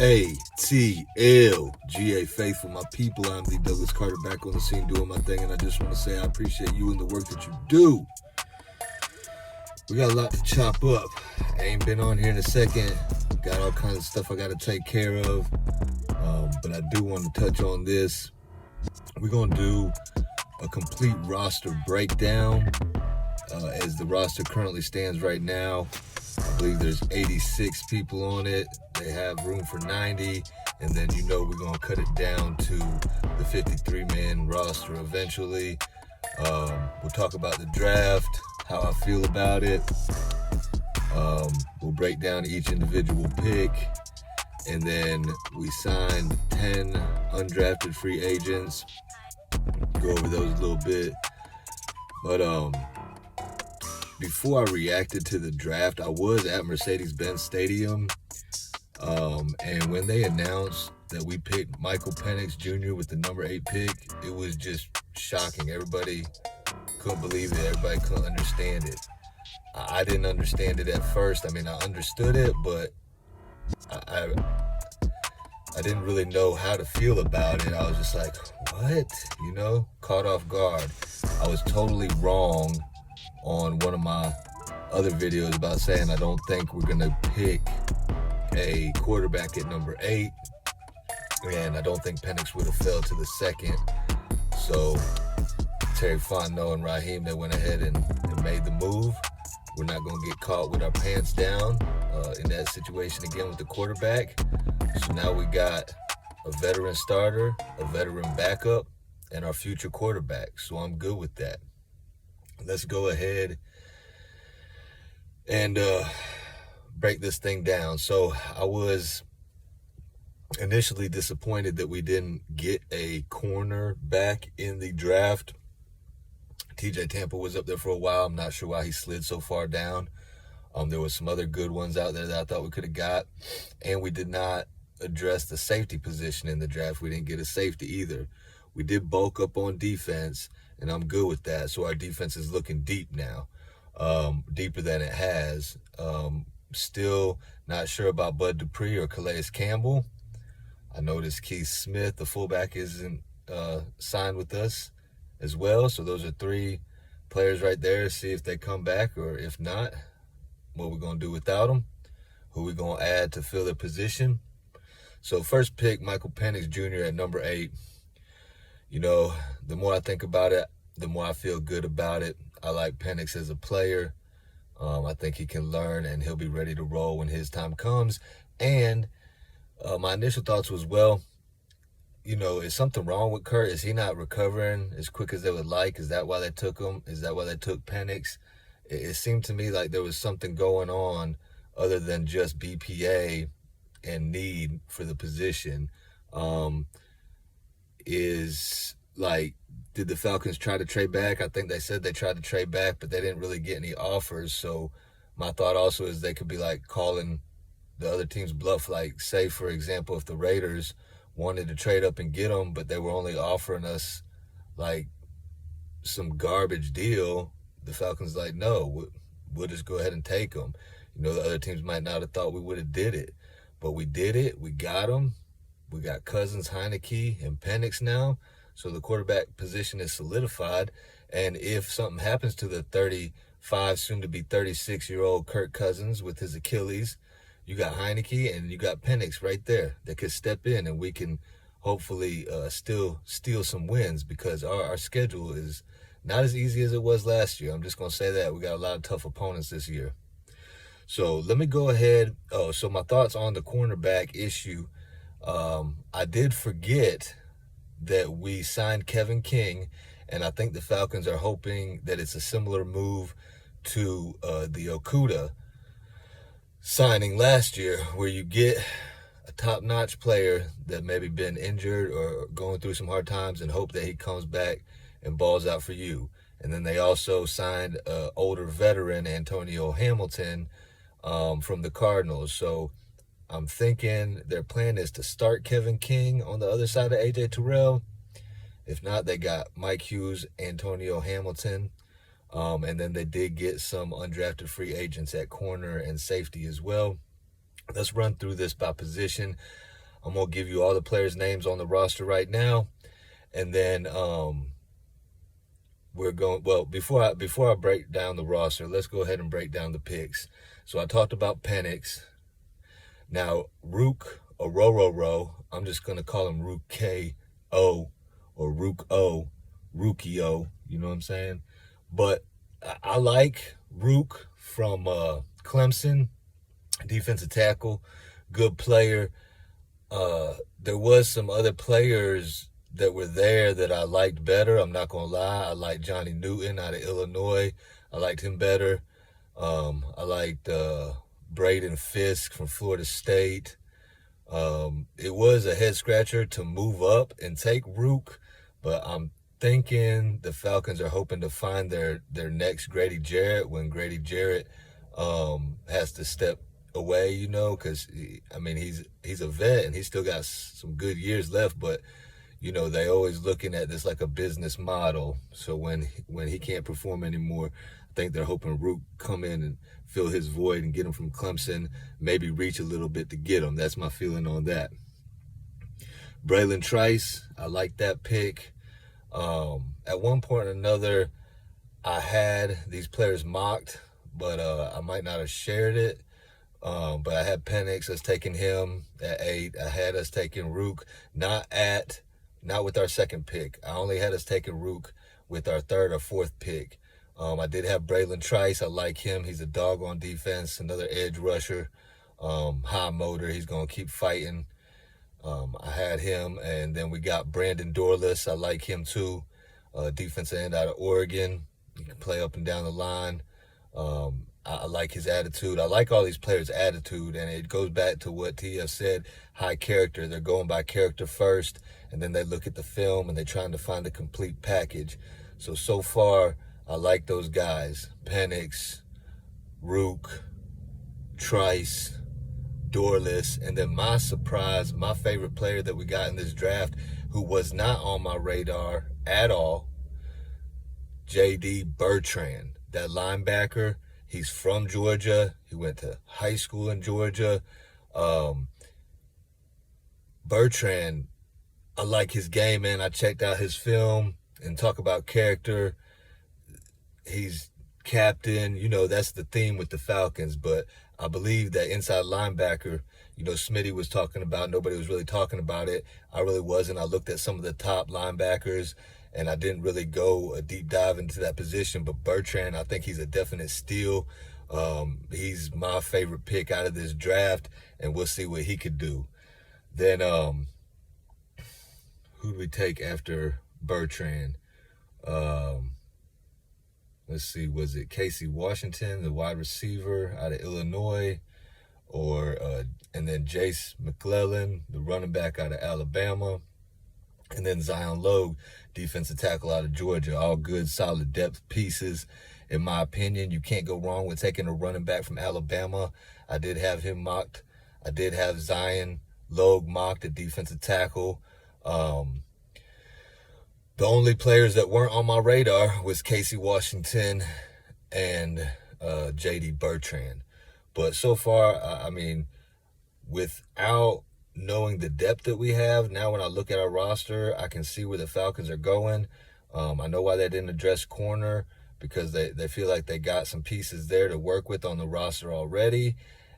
ATL.GA.FAITHFUL, my people. I'm the Douglas Carter, back on the scene doing my thing, and I just want to say I appreciate you and the work that you do. We got a lot to chop up. I ain't been on here in a second. Got all kinds of stuff I got to take care of, but I do want to touch on this. We're going to do a complete roster breakdown as the roster currently stands right now. I believe there's 86 people on it. They have room for 90, and then we're going to cut it down to the 53-man roster eventually. We'll talk about the draft, how I feel about it. We'll break down each individual pick, and then we signed 10 undrafted free agents. Go over those a little bit. But before I reacted to the draft, I was at Mercedes-Benz Stadium, and when they announced that we picked Michael Penix Jr. with the number 8 pick, it was just shocking. Everybody couldn't believe it. Everybody couldn't understand it. I didn't understand it at first. I mean, I understood it, but I didn't really know how to feel about it. I was just like, what? Caught off guard. I was totally wrong on one of my other videos about saying I don't think we're going to pick a quarterback at number 8. And I don't think Penix would have fell to the second. So Terry Fontenot and Raheem, they went ahead and made the move. We're not going to get caught with our pants down in that situation again with the quarterback. So now we got a veteran starter, a veteran backup, and our future quarterback. So I'm good with that. Let's go ahead and break this thing down. So I was initially disappointed that we didn't get a corner back in the draft. TJ Tampa was up there for a while. I'm not sure why he slid so far down. There was some other good ones out there that I thought we could have got. And we did not address the safety position in the draft. We didn't get a safety either. We did bulk up on defense, and I'm good with that. So our defense is looking deep now, deeper than it has. Still not sure about Bud Dupree or Calais Campbell. I noticed Keith Smith, the fullback, isn't signed with us as well. So those are 3 players right there. See if they come back, or if not, what we're going to do without them, who we're going to add to fill their position. So first pick, Michael Penix Jr. at number 8. The more I think about it, the more I feel good about it. I like Penix as a player. I think he can learn, and he'll be ready to roll when his time comes. And my initial thoughts was, is something wrong with Kurt? Is he not recovering as quick as they would like? Is that why they took him? Is that why they took Penix? It seemed to me like there was something going on other than just BPA and need for the position. Did the Falcons try to trade back? I think they said they tried to trade back, but they didn't really get any offers. So my thought also is they could be calling the other team's bluff. Say, for example, if the Raiders wanted to trade up and get them, but they were only offering us some garbage deal, the Falcons no, we'll just go ahead and take them. The other teams might not have thought we would have did it, but we did it. We got them. We got Cousins, Heineke, and Penix now. So the quarterback position is solidified. And if something happens to the 35, soon to be 36-year-old Kirk Cousins with his Achilles, you got Heineke and you got Penix right there that could step in, and we can hopefully still steal some wins, because our schedule is not as easy as it was last year. I'm just going to say that. We got a lot of tough opponents this year. So let me go ahead. So my thoughts on the cornerback issue. I did forget that we signed Kevin King, and I think the Falcons are hoping that it's a similar move to the Okudah signing last year, where you get a top-notch player that maybe been injured or going through some hard times and hope that he comes back and balls out for you. And then they also signed an older veteran, Antonio Hamilton, from the Cardinals. So I'm thinking their plan is to start Kevin King on the other side of A.J. Terrell. If not, they got Mike Hughes, Antonio Hamilton, and then they did get some undrafted free agents at corner and safety as well. Let's run through this by position. I'm going to give you all the players' names on the roster right now. And then we're going, well, before I break down the roster, let's go ahead and break down the picks. So I talked about Penix. Now, Rook Orororo, I'm just going to call him Rook K-O or Rook O, Rookie O, you know what I'm saying? But I like Rook from Clemson, defensive tackle, good player. There was some other players that were there that I liked better. I'm not going to lie. I liked Johnny Newton out of Illinois. I liked him better. I liked Braden Fisk from Florida State. It was a head scratcher to move up and take Rook, but I'm thinking the Falcons are hoping to find their next Grady Jarrett when Grady Jarrett has to step away, you know, because I mean he's a vet and he's still got some good years left, but you know they always looking at this like a business model. So when he can't perform anymore, I think they're hoping Rook come in and fill his void and get him from Clemson, maybe reach a little bit to get him. That's my feeling on that. Braylon Trice, I like that pick. At one point or another, I had these players mocked, but I might not have shared it. But I had Penix, us taking him at 8. I had us taking Rook, not with our second pick. I only had us taking Rook with our 3rd or 4th pick. I did have Braylon Trice. I like him. He's a dog on defense, another edge rusher, high motor. He's going to keep fighting. I had him, and then we got Brandon Dorless. I like him too, defensive end out of Oregon. He can play up and down the line. I like his attitude. I like all these players' attitude, and it goes back to what TF said, high character. They're going by character first, and then they look at the film, and they're trying to find the complete package. So far, I like those guys. Penix, Rook, Trice, Dorless, and then my surprise, my favorite player that we got in this draft, who was not on my radar at all, J.D. Bertrand, that linebacker. He's from Georgia. He went to high school in Georgia. Bertrand, I like his game, man. I checked out his film, and talk about character. He's captain. You know, that's the theme with the Falcons. But I believe that inside linebacker, you know, Smitty was talking about, nobody was really talking about it. I really wasn't. I looked at some of the top linebackers, and I didn't really go a deep dive into that position. But Bertrand, I think he's a definite steal. He's my favorite pick out of this draft, and we'll see what he could do. Then who do we take after Bertrand? Let's see, was it Casey Washington, the wide receiver out of Illinois, or and then Jace McClellan, the running back out of Alabama, and then Zion Logue, defensive tackle out of Georgia. All good, solid depth pieces. In my opinion, you can't go wrong with taking a running back from Alabama. I did have him mocked. I did have Zion Logue mocked at defensive tackle. The only players that weren't on my radar was Casey Washington and J.D. Bertrand. But so far, I mean, without knowing the depth that we have, now when I look at our roster, I can see where the Falcons are going. I know why they didn't address corner, because they feel like they got some pieces there to work with on the roster already,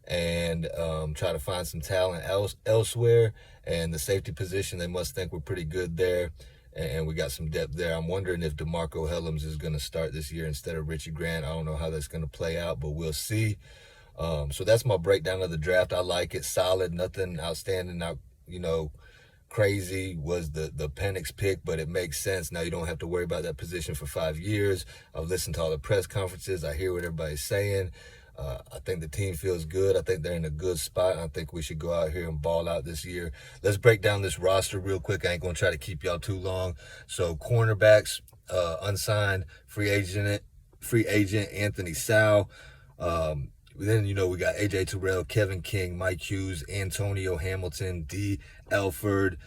and try to find some talent elsewhere. And the safety position, they must think we're pretty good there, and we got some depth there. I'm wondering if DeMarco Hellams is going to start this year instead of Richie Grant. I don't know how that's going to play out, but we'll see. So that's my breakdown of the draft. I like it, solid, nothing outstanding, not, you know, crazy was the Penix pick, but it makes sense. Now you don't have to worry about that position for 5 years. I've listened to all the press conferences. I hear what everybody's saying. I think the team feels good. I think they're in a good spot. I think we should go out here and ball out this year. Let's break down this roster real quick. I ain't going to try to keep y'all too long. So cornerbacks, unsigned, free agent Anthony Sau. Then, you know, we got A.J. Terrell, Kevin King, Mike Hughes, Antonio Hamilton, D. Elford,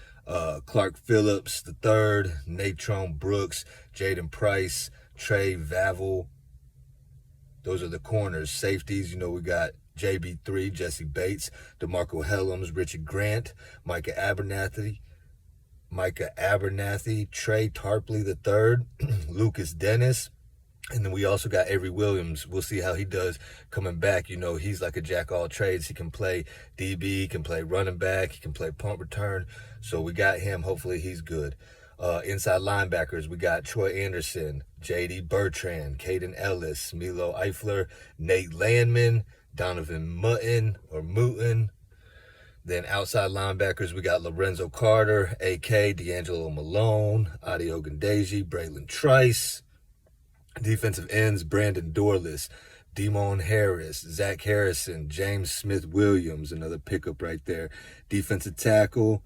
Clark Phillips III, Natron Brooks, Jaden Price, Trey Vavel, Those are the corners. Safeties, you know, we got JB3, Jesse Bates, DeMarco Hellams, Richard Grant, Micah Abernathy, Trey Tarpley III, Lucas Dennis. And then we also got Avery Williams. We'll see how he does coming back. You know, he's like a jack of all trades. He can play DB, he can play running back, he can play punt return. So we got him. Hopefully he's good. Inside linebackers, we got Troy Anderson, J.D. Bertrand, Caden Ellis, Milo Eifler, Nate Landman, Donovan Mouton. Then outside linebackers, we got Lorenzo Carter, A.K., D'Angelo Malone, Adi Ogundeji, Braylon Trice. Defensive ends, Brandon Dorless, Demone Harris, Zach Harrison, James Smith-Williams, another pickup right there. Defensive tackle,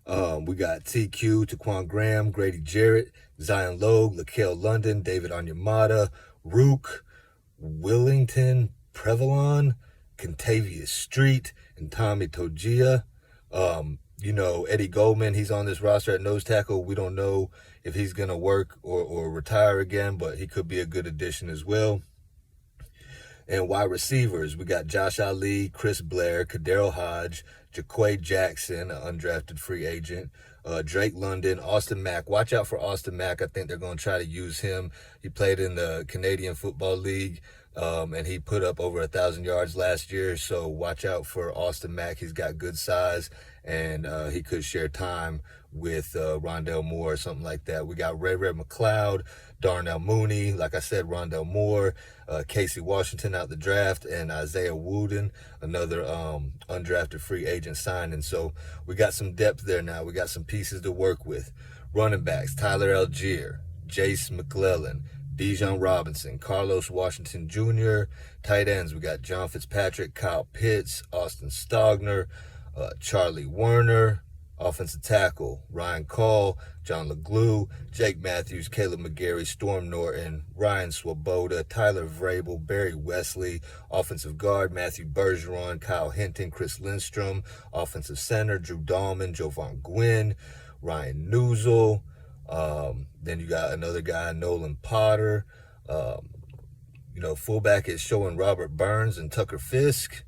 we got TQ, Taquan Graham, Grady Jarrett, Zion Logue, Laquel London, David Onyemata, Rook, Willington Prevalon, Contavious Street, and Tommy Togia. You know, Eddie Goldman, he's on this roster at nose tackle. We don't know if he's going to work or retire again, but he could be a good addition as well. And wide receivers, we got Josh Ali, Chris Blair, Kadero Hodge, Jaquay Jackson, an undrafted free agent, Drake London, Austin Mack. Watch out for Austin Mack. I think they're going to try to use him. He played in the Canadian Football League, and he put up over 1,000 yards last year. So watch out for Austin Mack. He's got good size, and he could share time with Rondell Moore or something like that. We got Ray McLeod, Darnell Mooney, like I said, Rondell Moore, Casey Washington out the draft, and Isaiah Wooden, another undrafted free agent signing. So we got some depth there now. We got some pieces to work with. Running backs, Tyler Algier, Jace McClellan, Bijan Robinson, Carlos Washington Jr. Tight ends, we got John Fitzpatrick, Kyle Pitts, Austin Stogner, Charlie Werner. Offensive tackle, Ryan Call, John LeGlue, Jake Matthews, Caleb McGarry, Storm Norton, Ryan Swoboda, Tyler Vrabel, Barry Wesley. Offensive guard, Matthew Bergeron, Kyle Hinton, Chris Lindstrom. Offensive center, Drew Dahlman, Jovan Gwynn, Ryan Newsel. Then you got another guy, Nolan Potter. You know, fullback is showing Robert Burns and Tucker Fisk.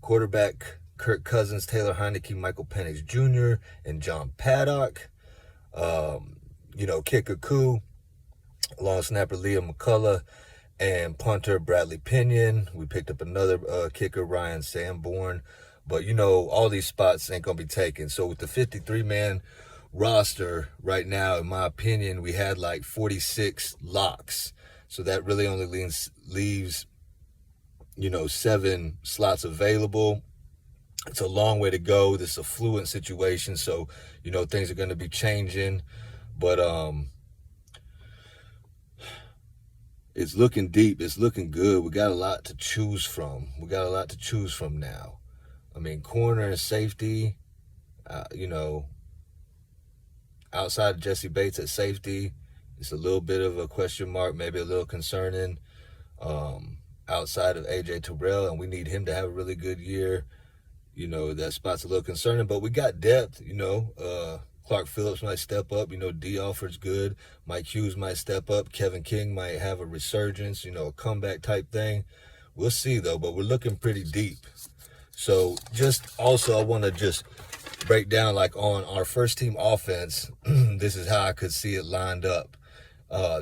Quarterback, Kirk Cousins, Taylor Heineke, Michael Penix Jr., and John Paddock. You know, kicker coup, long snapper Liam McCullough, and punter Bradley Pinion. We picked up another kicker, Ryan Sanborn. But, you know, all these spots ain't going to be taken. So with the 53-man roster right now, in my opinion, we had like 46 locks. So that really only leaves, you know, 7 slots available. It's a long way to go. This is a fluent situation, so, you know, things are going to be changing. But it's looking deep. It's looking good. We got a lot to choose from. Now. I mean, corner and safety, you know, outside of Jesse Bates at safety, it's a little bit of a question mark, maybe a little concerning. Outside of A.J. Terrell, and we need him to have a really good year. You know, that spot's a little concerning, but we got depth, you know. Clark Phillips might step up. You know, D. Alford's good. Mike Hughes might step up. Kevin King might have a resurgence, you know, a comeback type thing. We'll see, though, but we're looking pretty deep. So just also, I want to just break down, like, on our first team offense, this is how I could see it lined up.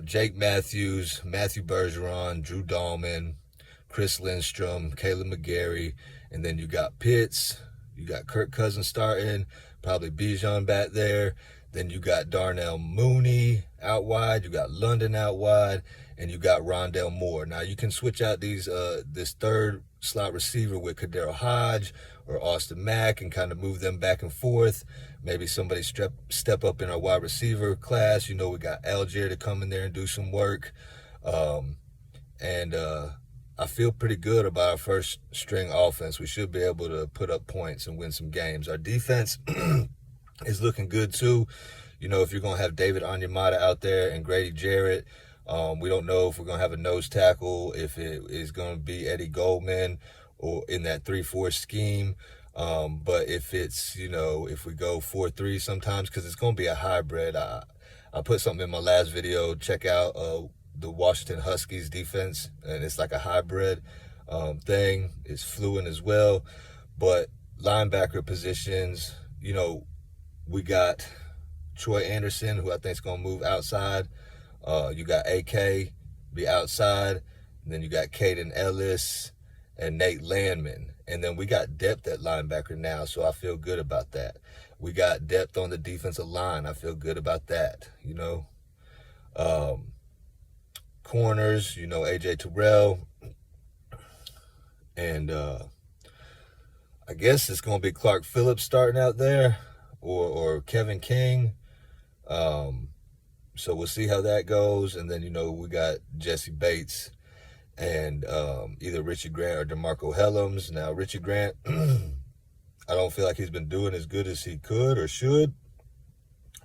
Jake Matthews, Matthew Bergeron, Drew Dahlman, Chris Lindstrom, Caleb McGarry, and then you got Pitts, you got Kirk Cousins starting, probably Bijan back there. Then you got Darnell Mooney out wide, you got London out wide, and you got Rondell Moore. Now you can switch out this third slot receiver with Kadero Hodge or Austin Mack and kind of move them back and forth. Maybe somebody step up in our wide receiver class. You know, we got Algier to come in there and do some work. I feel pretty good about our first string offense. We should be able to put up points and win some games. Our defense is looking good too. You know, if you're going to have David Onyemata out there and Grady Jarrett, we don't know if we're going to have a nose tackle, if it is going to be Eddie Goldman or in that 3-4 scheme. But if it's, you know, if we go 4-3 sometimes, because it's going to be a hybrid. I put something in my last video. Check out the Washington Huskies defense, and it's like a hybrid thing. It's fluent as well. But linebacker positions, you know, we got Troy Anderson, who I think is going to move outside. You got AK be outside. And then you got Caden Ellis and Nate Landman. And then we got depth at linebacker now, so I feel good about that. We got depth on the defensive line. I feel good about that, you know. Corners, you know, AJ Terrell. And I guess it's going to be Clark Phillips starting out there, or Kevin King. So we'll see how that goes. And then, you know, we got Jesse Bates and either Richie Grant or DeMarco Hellams. Now, Richie Grant, I don't feel like he's been doing as good as he could or should,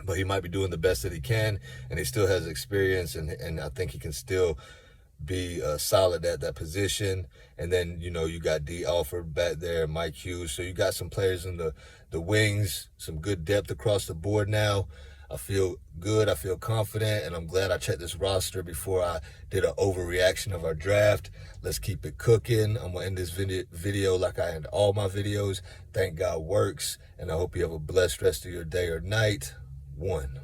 but he might be doing the best that he can, and he still has experience, and I think he can still be solid at that position. And then, you know, you got D. Alford back there, Mike Hughes. So you got some players in the wings, some good depth across the board now. I feel good. I feel confident, and I'm glad I checked this roster before I did an overreaction of our draft. Let's keep it cooking. I'm going to end this video like I end all my videos. Thank God works, and I hope you have a blessed rest of your day or night. 1.